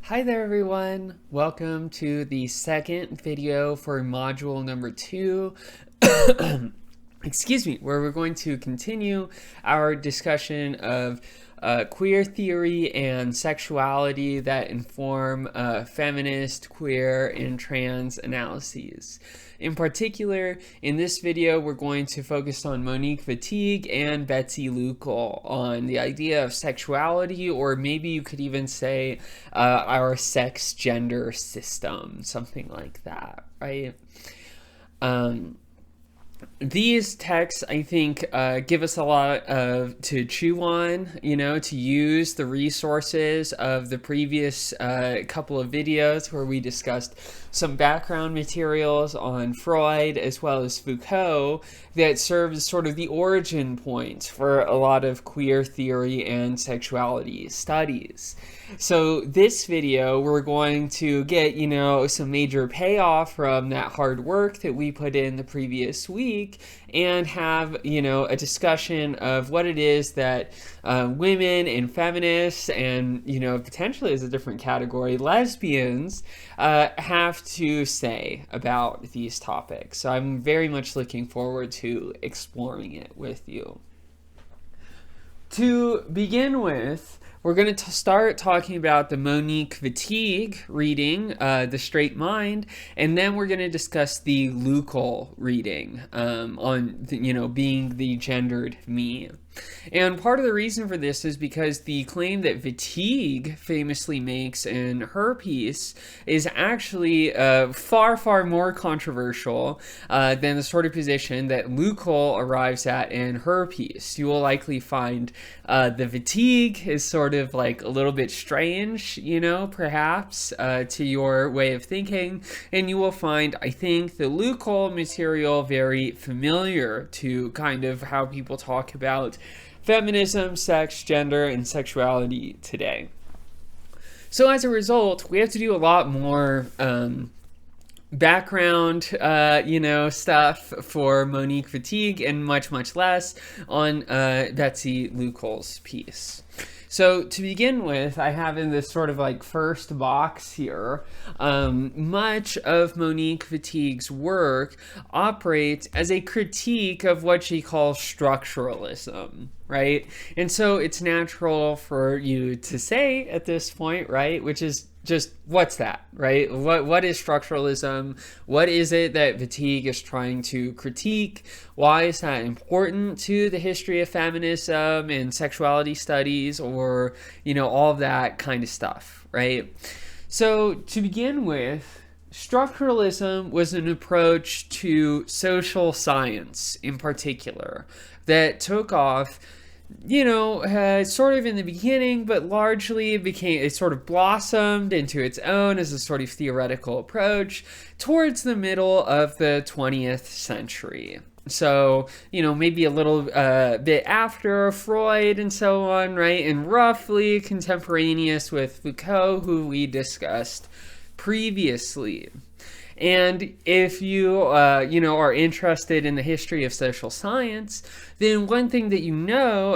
Hi there everyone! Welcome to the second video for module number 2, excuse me, where we're going to continue our discussion of queer theory and sexuality that inform feminist, queer, and trans analyses. In particular, in this video, we're going to focus on Monique Wittig and Betsy Lucal on the idea of sexuality, or maybe you could even say our sex-gender system, something like that, right? These texts, I think, give us a lot to chew on, to use the resources of the previous couple of videos where we discussed some background materials on Freud as well as Foucault that serve as sort of the origin point for a lot of queer theory and sexuality studies. So this video, we're going to get, some major payoff from that hard work that we put in the previous week and have, a discussion of what it is that women and feminists and, potentially as a different category, lesbians have to say about these topics. So I'm very much looking forward to exploring it with you. To begin with, we're going to start talking about the Monique Wittig reading, The Straight Mind, and then we're going to discuss the Lucal reading on, being the gendered me. And part of the reason for this is because the claim that Wittig famously makes in her piece is actually far, far more controversial than the sort of position that Lucal arrives at in her piece. You will likely find the Wittig is sort of like a little bit strange, perhaps to your way of thinking, and you will find, I think, the Lucal material very familiar to kind of how people talk about feminism, sex, gender, and sexuality today. So as a result, we have to do a lot more background, stuff for Monique Wittig and much, much less on Betsy Lucal's piece. So to begin with, I have in this sort of like first box here, much of Monique Wittig's work operates as a critique of what she calls structuralism, right? And so it's natural for you to say at this point, right, which is just, what's that, right? What is structuralism? What is it that Wittig is trying to critique? Why is that important to the history of feminism and sexuality studies, or, all of that kind of stuff, right? So to begin with, structuralism was an approach to social science in particular that took off sort of in the beginning, but largely it sort of blossomed into its own as a sort of theoretical approach towards the middle of the 20th century. So, maybe a little bit after Freud and so on, right? And roughly contemporaneous with Foucault, who we discussed previously. And if you, are interested in the history of social science, then one thing that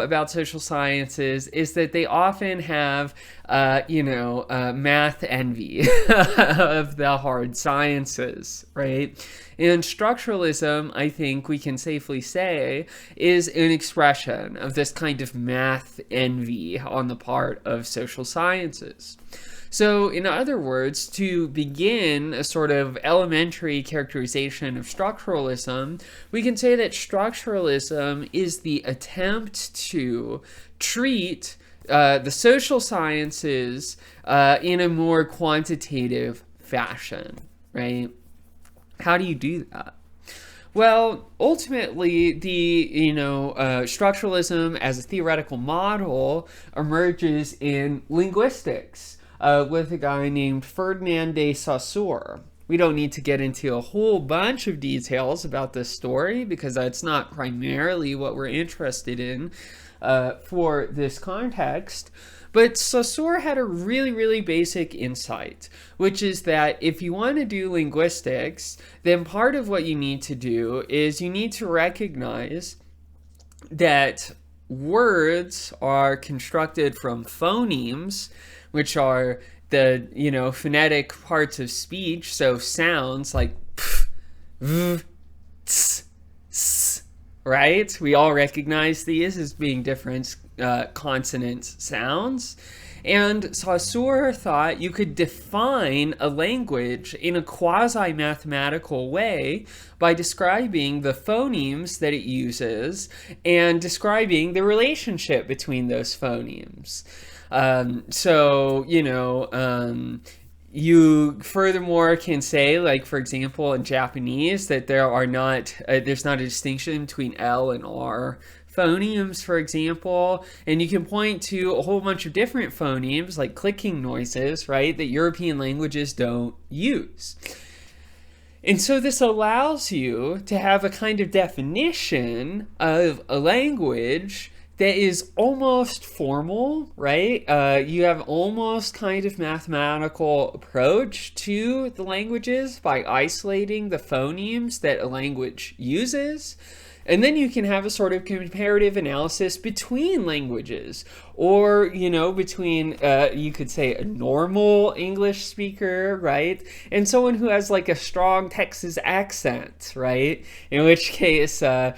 about social sciences is that they often have, math envy of the hard sciences, right? And structuralism, I think we can safely say, is an expression of this kind of math envy on the part of social sciences. So, in other words, to begin a sort of elementary characterization of structuralism, we can say that structuralism is the attempt to treat the social sciences in a more quantitative fashion, right? How do you do that? Well, ultimately, the, structuralism as a theoretical model emerges in linguistics. With a guy named Ferdinand de Saussure. We don't need to get into a whole bunch of details about this story because that's not primarily what we're interested in for this context. But Saussure had a really, really basic insight, which is that if you want to do linguistics, then part of what you need to do is you need to recognize that words are constructed from phonemes, which are the, phonetic parts of speech, so sounds like p, v, ts, s, right? We all recognize these as being different consonant sounds. And Saussure thought you could define a language in a quasi-mathematical way by describing the phonemes that it uses and describing the relationship between those phonemes. You furthermore can say, like, for example, in Japanese, that there's not a distinction between L and R phonemes, for example, and you can point to a whole bunch of different phonemes, like clicking noises, right, that European languages don't use. And so this allows you to have a kind of definition of a language that is almost formal, right? You have almost kind of mathematical approach to the languages by isolating the phonemes that a language uses. And then you can have a sort of comparative analysis between languages, or, between, you could say, a normal English speaker, right, and someone who has like a strong Texas accent, right, in which case, how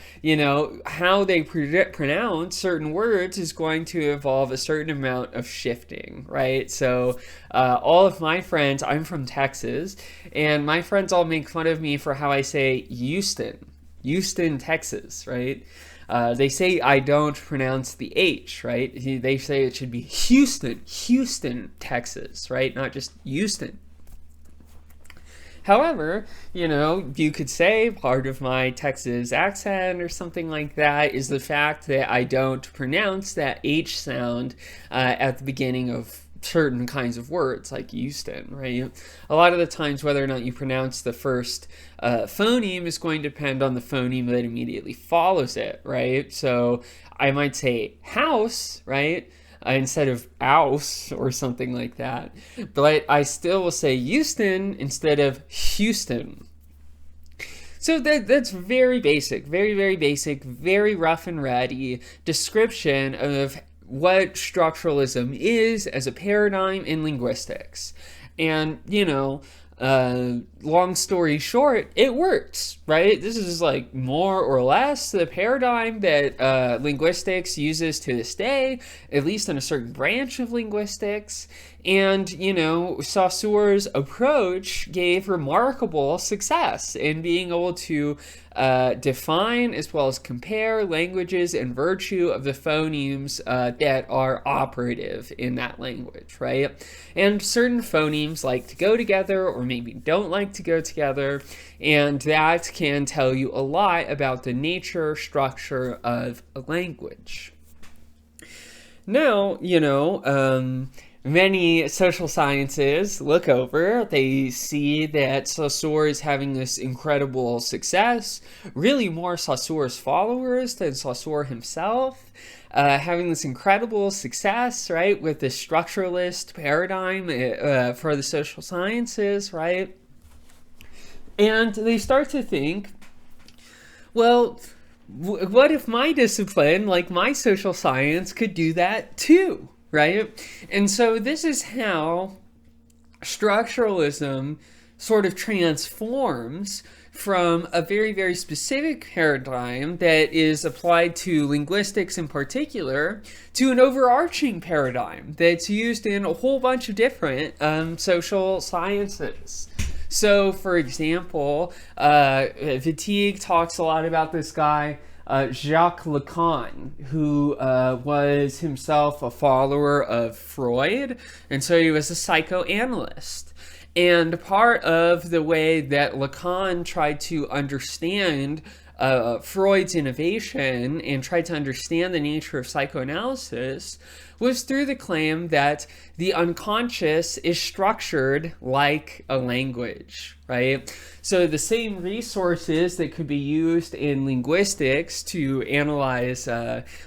they pronounce certain words is going to involve a certain amount of shifting, right? So all of my friends, I'm from Texas, and my friends all make fun of me for how I say Houston, Texas, right? They say I don't pronounce the H, right? They say it should be Houston, Texas, right? Not just Houston. However, you could say part of my Texas accent or something like that is the fact that I don't pronounce that H sound at the beginning of certain kinds of words, like Houston, right? A lot of the times, whether or not you pronounce the first phoneme is going to depend on the phoneme that immediately follows it, right? So I might say house, right, instead of ouse or something like that, but I still will say Houston instead of Houston. So that's very basic, very, very basic, very rough and ready description of what structuralism is as a paradigm in linguistics. And, long story short, it works, right? This is like more or less the paradigm that linguistics uses to this day, at least in a certain branch of linguistics. And, Saussure's approach gave remarkable success in being able to define as well as compare languages in virtue of the phonemes that are operative in that language, right? And certain phonemes like to go together or maybe don't like to go together, and that can tell you a lot about the nature, structure of a language. Now, many social sciences look over, they see that Saussure is having this incredible success, really more Saussure's followers than Saussure himself, having this incredible success, right, with the structuralist paradigm for the social sciences, right? And they start to think, well, what if my discipline, like my social science, could do that too? Right? And so this is how structuralism sort of transforms from a very, very specific paradigm that is applied to linguistics in particular to an overarching paradigm that's used in a whole bunch of different social sciences. So, for example, Wittig talks a lot about this guy, Jacques Lacan, who was himself a follower of Freud, and so he was a psychoanalyst. And part of the way that Lacan tried to understand Freud's innovation and tried to understand the nature of psychoanalysis was through the claim that the unconscious is structured like a language, right? So the same resources that could be used in linguistics to analyze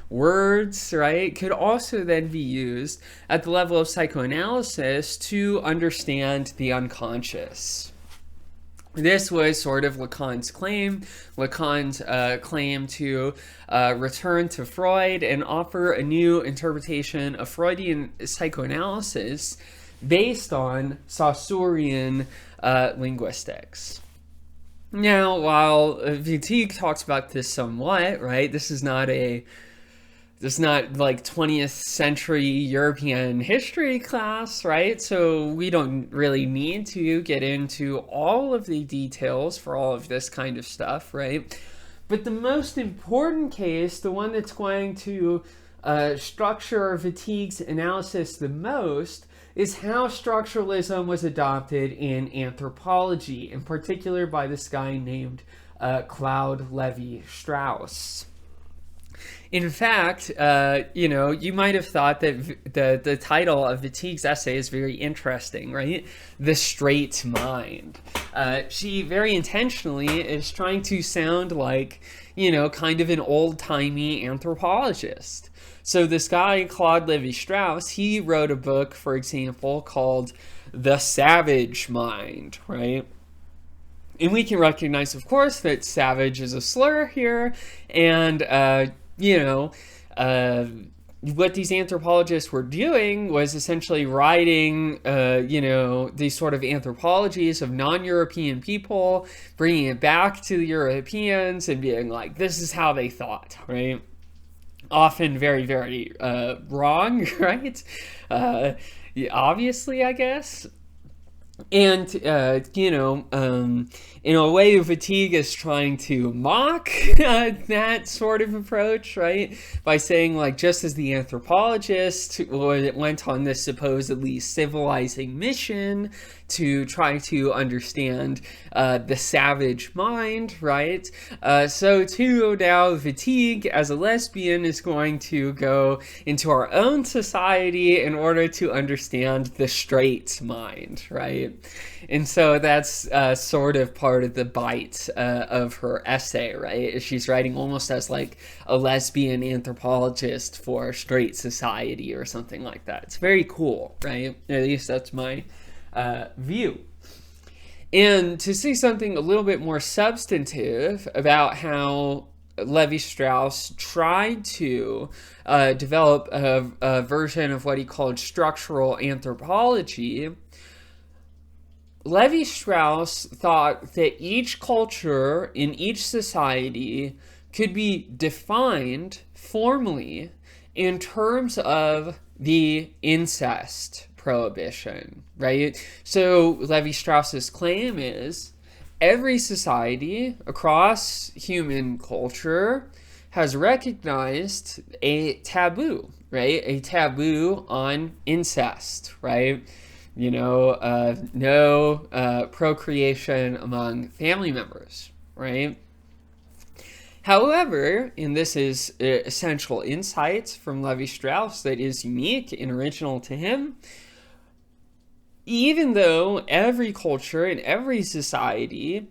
words, right, could also then be used at the level of psychoanalysis to understand the unconscious. This was sort of Lacan's claim. Lacan's claim to return to Freud and offer a new interpretation of Freudian psychoanalysis based on Saussurean linguistics. Now, while Wittig talks about this somewhat, right, this is not like 20th century European history class, right? So we don't really need to get into all of the details for all of this kind of stuff, right? But the most important case, the one that's going to structure Wittig's analysis the most, is how structuralism was adopted in anthropology, in particular by this guy named Claude Lévi-Strauss. In fact, you might have thought that the title of Wittig's essay is very interesting, right? The Straight Mind. She very intentionally is trying to sound like, kind of an old-timey anthropologist. So this guy, Claude Lévi-Strauss, he wrote a book, for example, called The Savage Mind, right? And we can recognize, of course, that savage is a slur here, and what these anthropologists were doing was essentially writing, these sort of anthropologies of non-European people, bringing it back to the Europeans and being like, this is how they thought, right? Often very, very wrong, right? Obviously, I guess. And, in a way, Wittig is trying to mock that sort of approach, right? By saying, like, just as the anthropologist went on this supposedly civilizing mission to try to understand the savage mind, right? So too now Wittig, as a lesbian, is going to go into our own society in order to understand the straight mind, right? And so that's sort of part of the bite of her essay, right? She's writing almost as like a lesbian anthropologist for straight society or something like that. It's very cool, right? At least that's my view. And to see something a little bit more substantive about how Lévi-Strauss tried to develop a version of what he called structural anthropology, Lévi-Strauss thought that each culture in each society could be defined formally in terms of the incest prohibition, right? So Lévi-Strauss's claim is every society across human culture has recognized a taboo, right? A taboo on incest, right? No procreation among family members, right? However, and this is essential insights from Lévi-Strauss that is unique and original to him, even though every culture and every society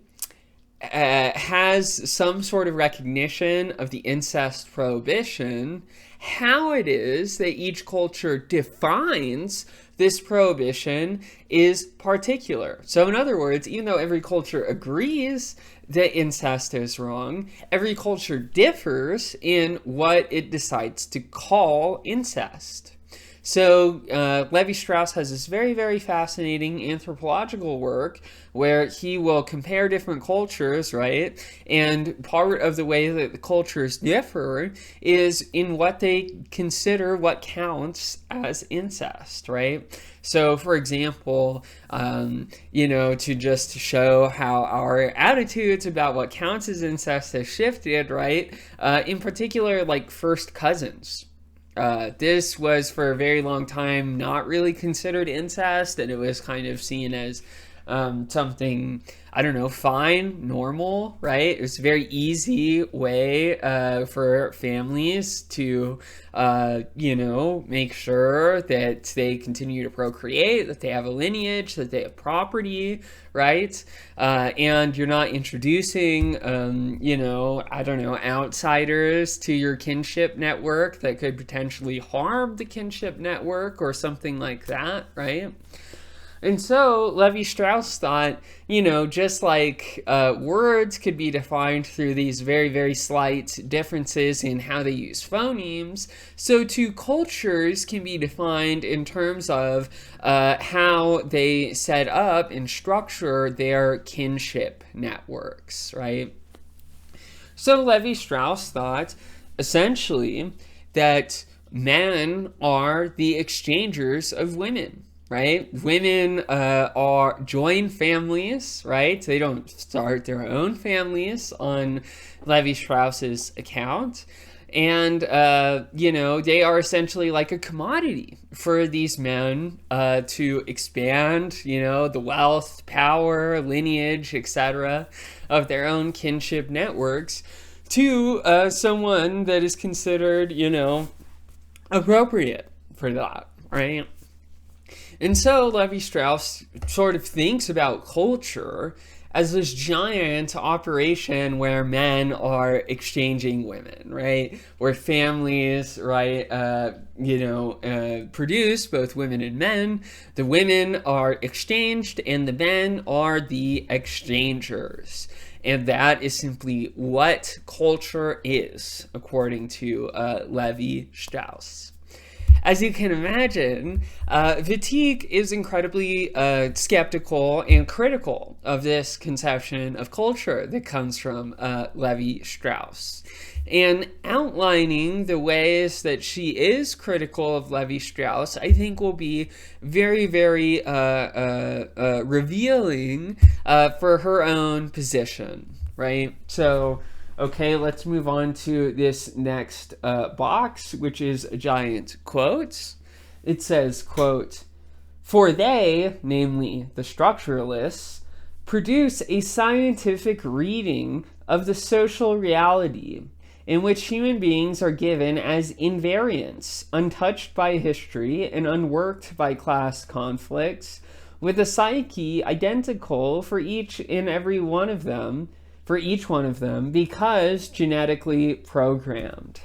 has some sort of recognition of the incest prohibition, how it is that each culture defines this prohibition is particular. So in other words, even though every culture agrees that incest is wrong, every culture differs in what it decides to call incest. So Lévi-Strauss has this very, very fascinating anthropological work where he will compare different cultures, right? And part of the way that the cultures differ is in what they consider what counts as incest, right? So, for example, to just show how our attitudes about what counts as incest has shifted, right? In particular, like first cousins. This was for a very long time not really considered incest, and it was kind of seen as something, I don't know, fine, normal, right? It was a very easy way for families to, make sure that they continue to procreate, that they have a lineage, that they have property, right? And you're not introducing, outsiders to your kinship network that could potentially harm the kinship network or something like that, right? And so Levi-Strauss thought, just like words could be defined through these very, very slight differences in how they use phonemes, so too cultures can be defined in terms of how they set up and structure their kinship networks, right? So Levi-Strauss thought, essentially, that men are the exchangers of women, right? Women are join families, right? They don't start their own families on Levi-Strauss's account. And, they are essentially like a commodity for these men to expand, the wealth, power, lineage, etc. of their own kinship networks to someone that is considered, appropriate for that, right? And so Levi-Strauss sort of thinks about culture as this giant operation where men are exchanging women, right? Where families, right, produce both women and men. The women are exchanged and the men are the exchangers. And that is simply what culture is, according to Levi-Strauss. As you can imagine, Wittig is incredibly skeptical and critical of this conception of culture that comes from Levi-Strauss. And outlining the ways that she is critical of Levi-Strauss, I think will be very, very revealing for her own position, right? So, okay, let's move on to this next box, which is a giant quote. It says, quote, "For they, namely the structuralists, produce a scientific reading of the social reality in which human beings are given as invariants, untouched by history and unworked by class conflicts, with a psyche identical for each and every one of them, because genetically programmed."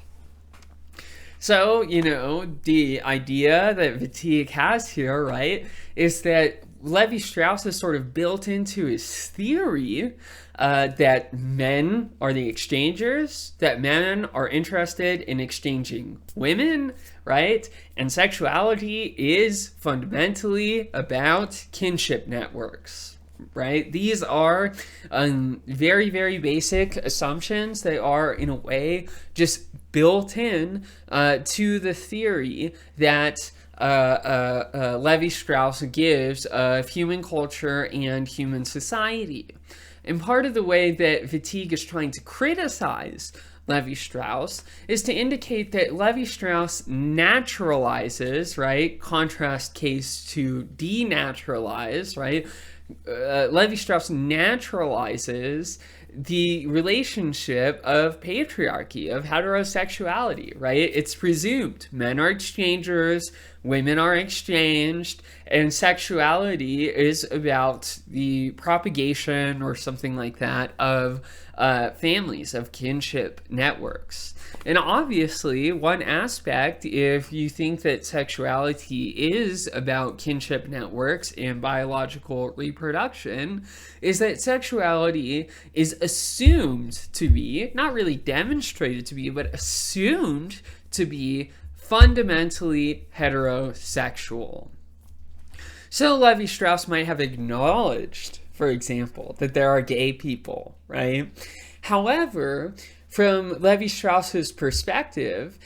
So, the idea that Wittig has here, right, is that Levi-Strauss has sort of built into his theory that men are the exchangers, that men are interested in exchanging women, right? And sexuality is fundamentally about kinship networks, right? These are very, very basic assumptions. They are, in a way, just built in to the theory that Levi-Strauss gives of human culture and human society. And part of the way that Wittig is trying to criticize Levi-Strauss is to indicate that Levi-Strauss naturalizes, right? Contrast case to denaturalize, right? Levi-Strauss naturalizes the relationship of patriarchy, of heterosexuality, right? It's presumed men are exchangers, women are exchanged, and sexuality is about the propagation or something like that of families, of kinship networks. And obviously, one aspect, if you think that sexuality is about kinship networks and biological reproduction, is that sexuality is assumed to be, not really demonstrated to be, but assumed to be fundamentally heterosexual. So Levi-Strauss might have acknowledged, for example, that there are gay people, right? However, from Levi-Strauss's perspective,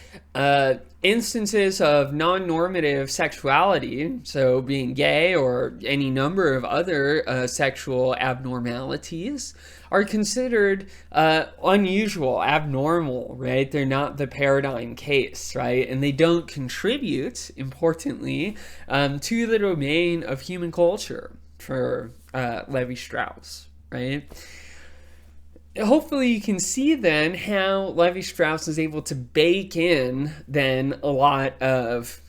instances of non-normative sexuality, so being gay or any number of other sexual abnormalities, are considered unusual, abnormal, right? They're not the paradigm case, right? And they don't contribute, importantly, to the domain of human culture for Levi-Strauss, right? Hopefully you can see then how Levi-Strauss is able to bake in then a lot of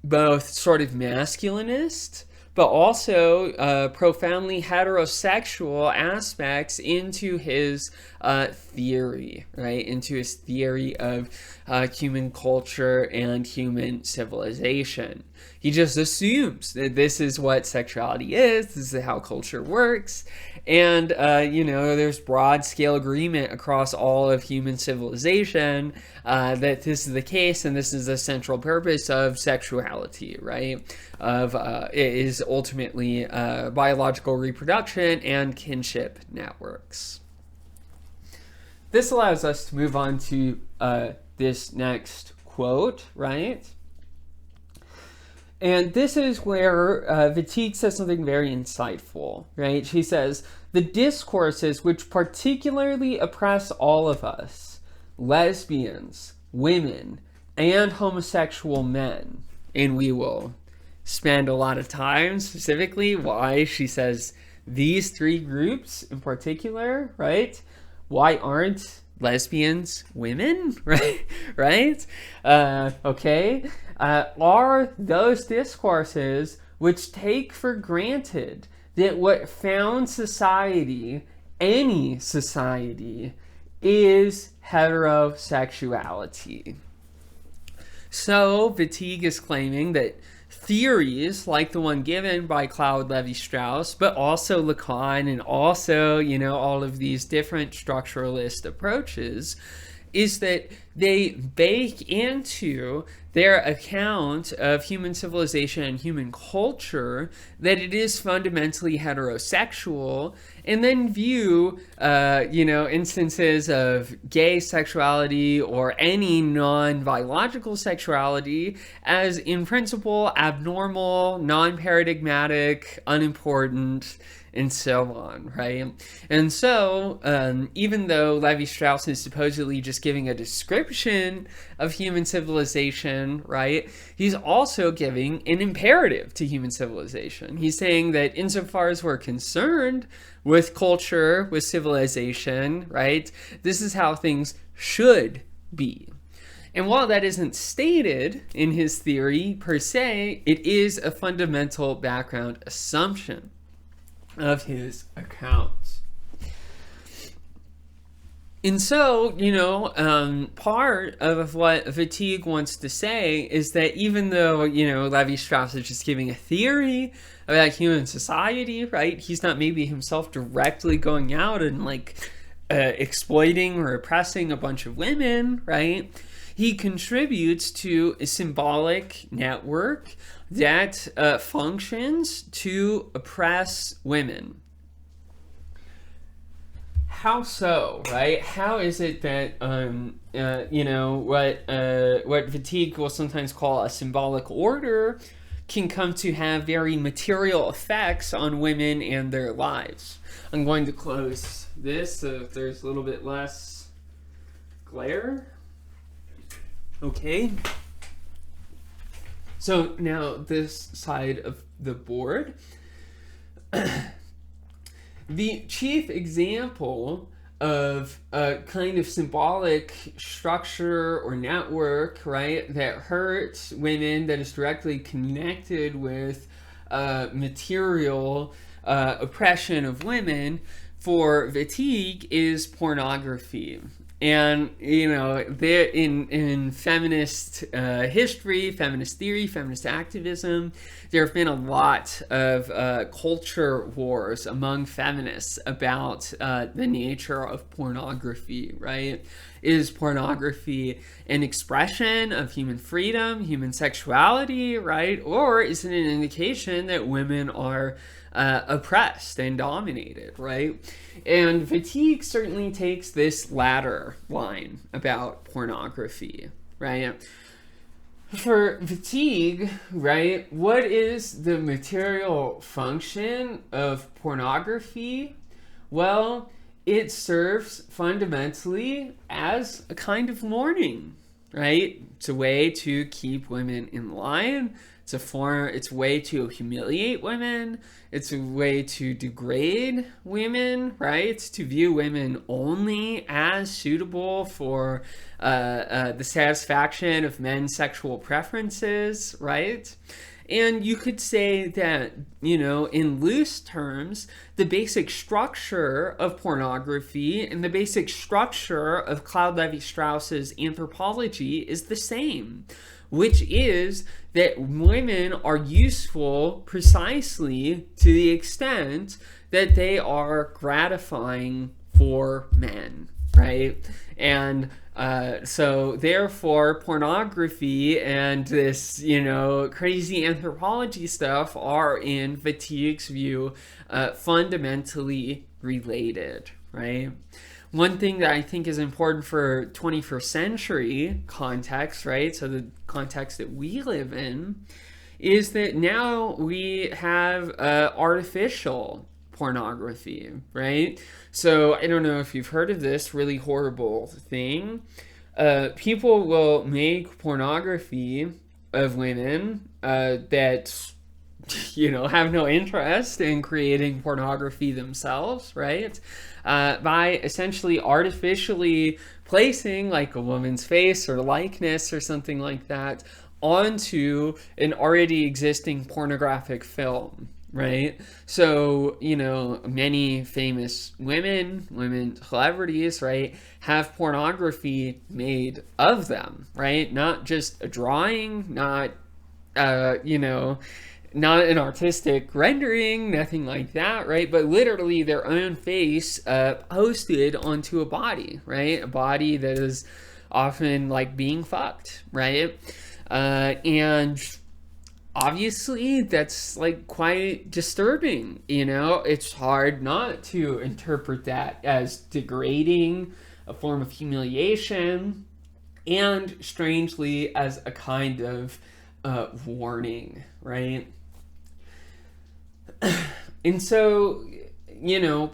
both sort of masculinist but also profoundly heterosexual aspects into his theory, right? Into his theory of human culture and human civilization. He just assumes that this is what sexuality is, this is how culture works, and, there's broad scale agreement across all of human civilization that this is the case, and this is the central purpose of sexuality, right? It is ultimately biological reproduction and kinship networks. This allows us to move on to this next quote, right? And this is where Wittig says something very insightful, right? She says, the discourses which particularly oppress all of us, lesbians, women, and homosexual men, and we will spend a lot of time specifically why she says these three groups in particular, right? Why aren't lesbians women, right? Okay. Are those discourses which take for granted that what found society, any society, is heterosexuality. So Wittig is claiming that theories like the one given by Claude Lévi-Strauss, but also Lucal and also, all of these different structuralist approaches, is that they bake into their account of human civilization and human culture that it is fundamentally heterosexual, and then view, instances of gay sexuality or any non-biological sexuality as, in principle, abnormal, non-paradigmatic, unimportant, and so on, right? And so, even though Lévi-Strauss is supposedly just giving a description of human civilization, right, he's also giving an imperative to human civilization. He's saying that insofar as we're concerned with culture, with civilization, right, this is how things should be. And while that isn't stated in his theory per se, it is a fundamental background assumption of his accounts. And so, part of what Wittig wants to say is that even though, Lévi-Strauss is just giving a theory about human society, right, he's not maybe himself directly going out and exploiting or oppressing a bunch of women, right? He contributes to a symbolic network that functions to oppress women. How so, right? How is it that, what Wittig will sometimes call a symbolic order can come to have very material effects on women and their lives? I'm going to close this so if there's a little bit less glare. Okay. So now this side of the board. The chief example of a kind of symbolic structure or network, right, that hurts women, that is directly connected with material oppression of women for Wittig is pornography. And, there in feminist history, feminist theory, feminist activism, there have been a lot of culture wars among feminists about the nature of pornography, right? Is pornography an expression of human freedom, human sexuality, right? Or is it an indication that women are oppressed and dominated, right? And Wittig certainly takes this latter line about pornography, right? For Wittig, right, what is the material function of pornography? Well, it serves fundamentally as a kind of mourning, right? It's a way to keep women in line. It's a way to humiliate women. It's a way to degrade women, right? To view women only as suitable for the satisfaction of men's sexual preferences, right? And you could say that, in loose terms, the basic structure of pornography and the basic structure of Claude Lévi-Strauss's anthropology is the same, which is that women are useful precisely to the extent that they are gratifying for men, right? And so therefore pornography and this, crazy anthropology stuff are, in Wittig's view, fundamentally related, right? One thing that I think is important for 21st century context, right? So the context that we live in, is that now we have artificial pornography, right? So I don't know if you've heard of this really horrible thing. People will make pornography of women that have no interest in creating pornography themselves, right? By essentially artificially placing like a woman's face or likeness or something like that onto an already existing pornographic film, right? So, many famous women celebrities, right, have pornography made of them, right? Not just a drawing, not an artistic rendering, nothing like that, right? But literally their own face posted onto a body, right? A body that is often like being fucked, right? And obviously that's like quite disturbing, it's hard not to interpret that as degrading, a form of humiliation, and strangely as a kind of warning, right? And so,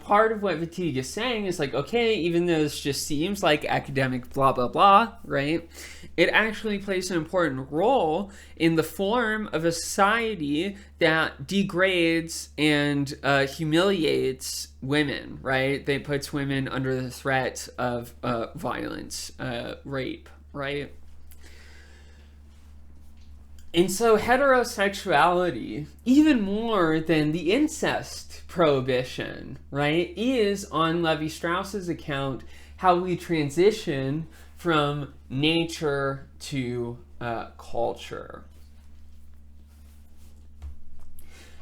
part of what Wittig is saying is like, okay, even though this just seems like academic blah, blah, blah, right? It actually plays an important role in the form of a society that degrades and humiliates women, right? That puts women under the threat of violence, rape, right? And so heterosexuality, even more than the incest prohibition, right, is, on Lévi-Strauss's account, how we transition from nature to culture.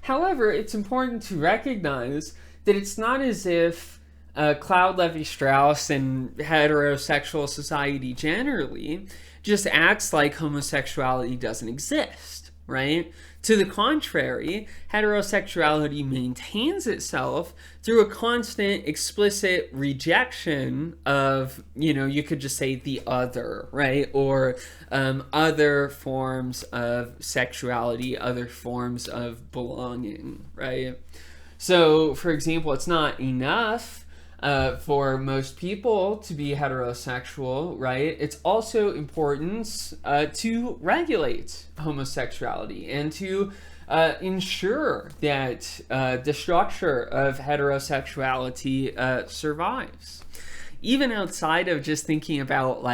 However, it's important to recognize that it's not as if Claude Lévi-Strauss and heterosexual society generally just acts like homosexuality doesn't exist, right? To the contrary, heterosexuality maintains itself through a constant, explicit rejection of, you could just say the other, right? Or other forms of sexuality, other forms of belonging, right? So, for example, it's not enough for most people to be heterosexual, right? It's also important to regulate homosexuality and to ensure that the structure of heterosexuality survives. Even outside of just thinking about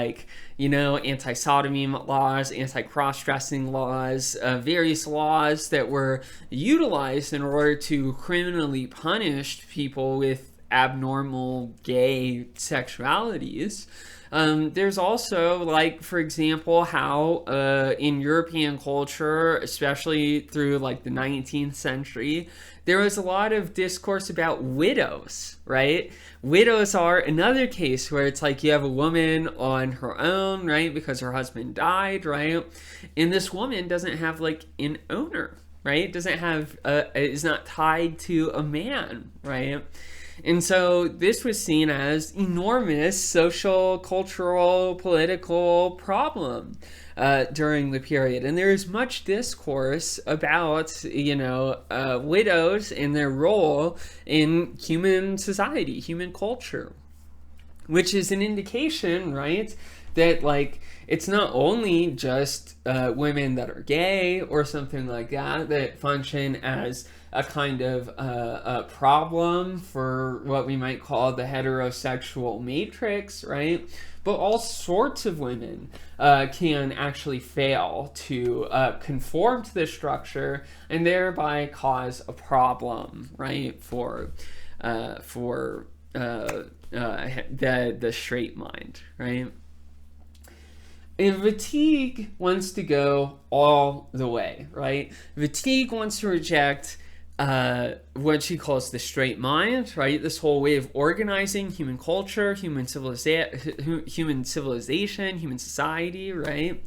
anti-sodomy laws, anti-cross-dressing laws, various laws that were utilized in order to criminally punish people with abnormal gay sexualities. There's also, for example, how in European culture, especially through the 19th century, there was a lot of discourse about widows, right? Widows are another case where it's you have a woman on her own, right, because her husband died, right? And this woman doesn't have an owner, right? Doesn't have is not tied to a man, right? And so this was seen as enormous social, cultural, political problem during the period. And there's much discourse about, widows and their role in human society, human culture, which is an indication, right, that it's not only just women that are gay or something like that that function as a kind of a problem for what we might call the heterosexual matrix, right? but all sorts of women can actually fail to conform to this structure and thereby cause a problem, right, for the straight mind, right? And Wittig wants to go all the way, right? Wittig wants to reject what she calls the straight mind, right? This whole way of organizing human culture, human civilization, human society, right?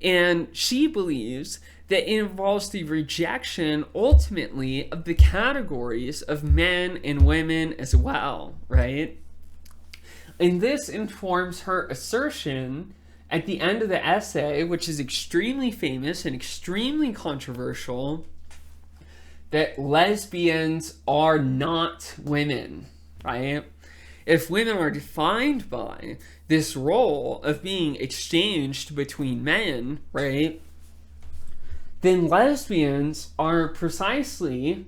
And she believes that it involves the rejection, ultimately, of the categories of men and women as well, right? And this informs her assertion at the end of the essay, which is extremely famous and extremely controversial, that lesbians are not women, right? If women are defined by this role of being exchanged between men, right, then lesbians are precisely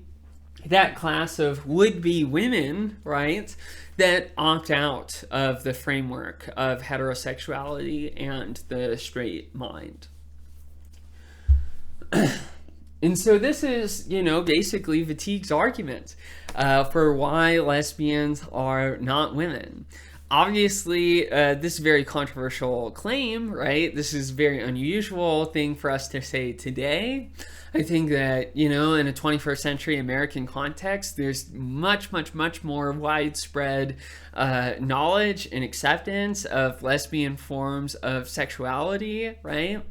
that class of would-be women, right, that opt out of the framework of heterosexuality and the straight mind. And so this is, basically Wittig's argument for why lesbians are not women. Obviously, this is a very controversial claim, right? This is a very unusual thing for us to say today. I think that, in a 21st century American context, there's much, much, much more widespread knowledge and acceptance of lesbian forms of sexuality, right?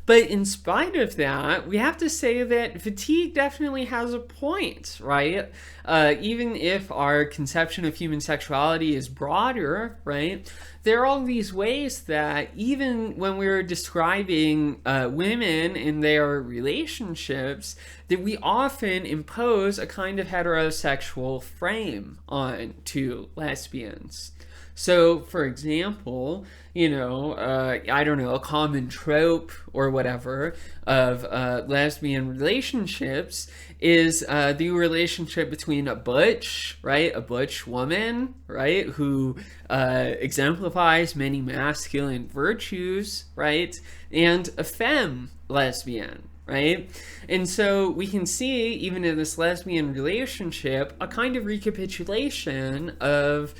But in spite of that, we have to say that Wittig definitely has a point, right? Even if our conception of human sexuality is broader, right? There are all these ways that even when we're describing women in their relationships, that we often impose a kind of heterosexual frame on to lesbians. So, for example, a common trope or whatever of lesbian relationships is the relationship between a butch, right? A butch woman, right? Who exemplifies many masculine virtues, right? And a femme lesbian, right? And so we can see, even in this lesbian relationship, a kind of recapitulation of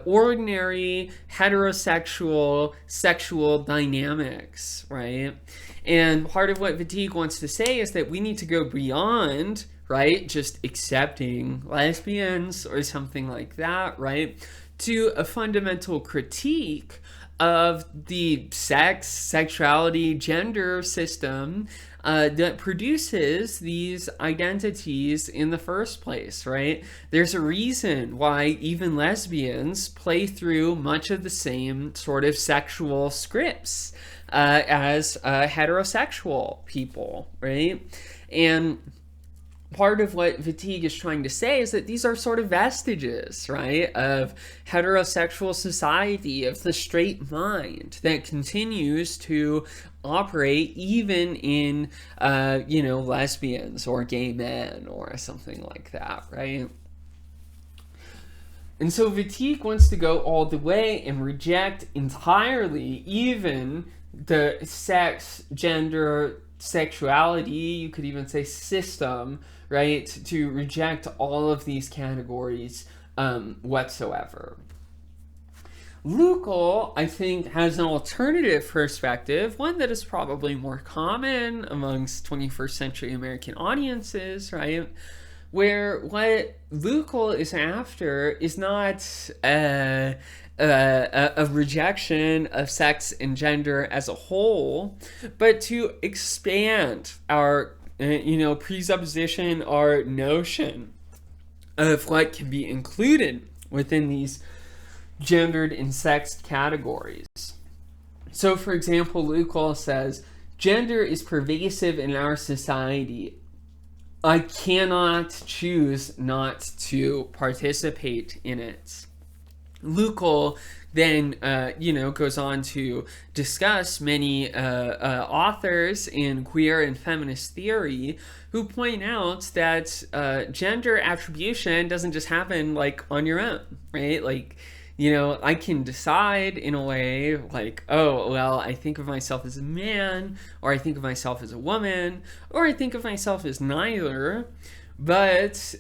ordinary heterosexual sexual dynamics, right? And part of what Wittig wants to say is that we need to go beyond, right, just accepting lesbians or something like that, right, to a fundamental critique of the sexuality, gender system that produces these identities in the first place, right? There's a reason why even lesbians play through much of the same sort of sexual scripts as heterosexual people, right? And part of what Wittig is trying to say is that these are sort of vestiges, right, of heterosexual society, of the straight mind that continues to operate even in, lesbians or gay men or something like that, right? And so Wittig wants to go all the way and reject entirely even the sex, gender, sexuality, you could even say system, right, to reject all of these categories whatsoever. Lucal, I think, has an alternative perspective, one that is probably more common amongst 21st century American audiences, right, where what Lucal is after is not a rejection of sex and gender as a whole, but to expand our, presupposition, our notion of what can be included within these gendered and sexed categories. So, for example, Lucal says, gender is pervasive in our society. I cannot choose not to participate in it. Lucal then, goes on to discuss many authors in queer and feminist theory who point out that gender attribution doesn't just happen, like, on your own, right? Like, You know, I can decide in a way like, oh, well, I think of myself as a man, or I think of myself as a woman, or I think of myself as neither. But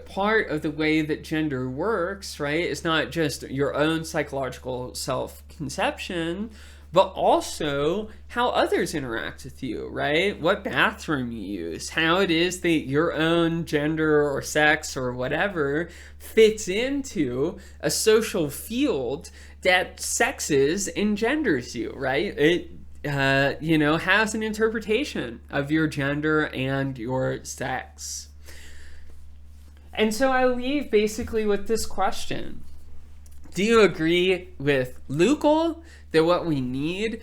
part of the way that gender works, right, is not just your own psychological self-conception, but also how others interact with you, right? What bathroom you use, how it is that your own gender or sex or whatever fits into a social field that sexes and genders you, right? It has an interpretation of your gender and your sex. And so I leave basically with this question. Do you agree with Lucal that what we need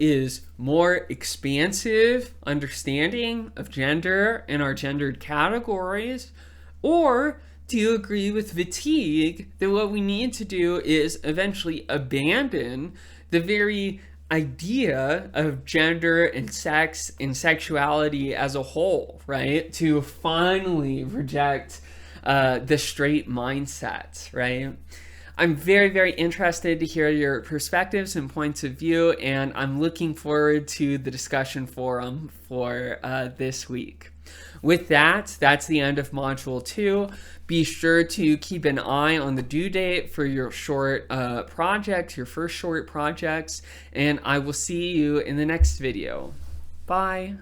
is more expansive understanding of gender and our gendered categories? Or do you agree with Wittig that what we need to do is eventually abandon the very idea of gender and sex and sexuality as a whole, right? To finally reject the straight mindset, right? I'm very, very interested to hear your perspectives and points of view, and I'm looking forward to the discussion forum for this week. With that, that's the end of Module 2. Be sure to keep an eye on the due date for your short project, your first short projects, and I will see you in the next video. Bye.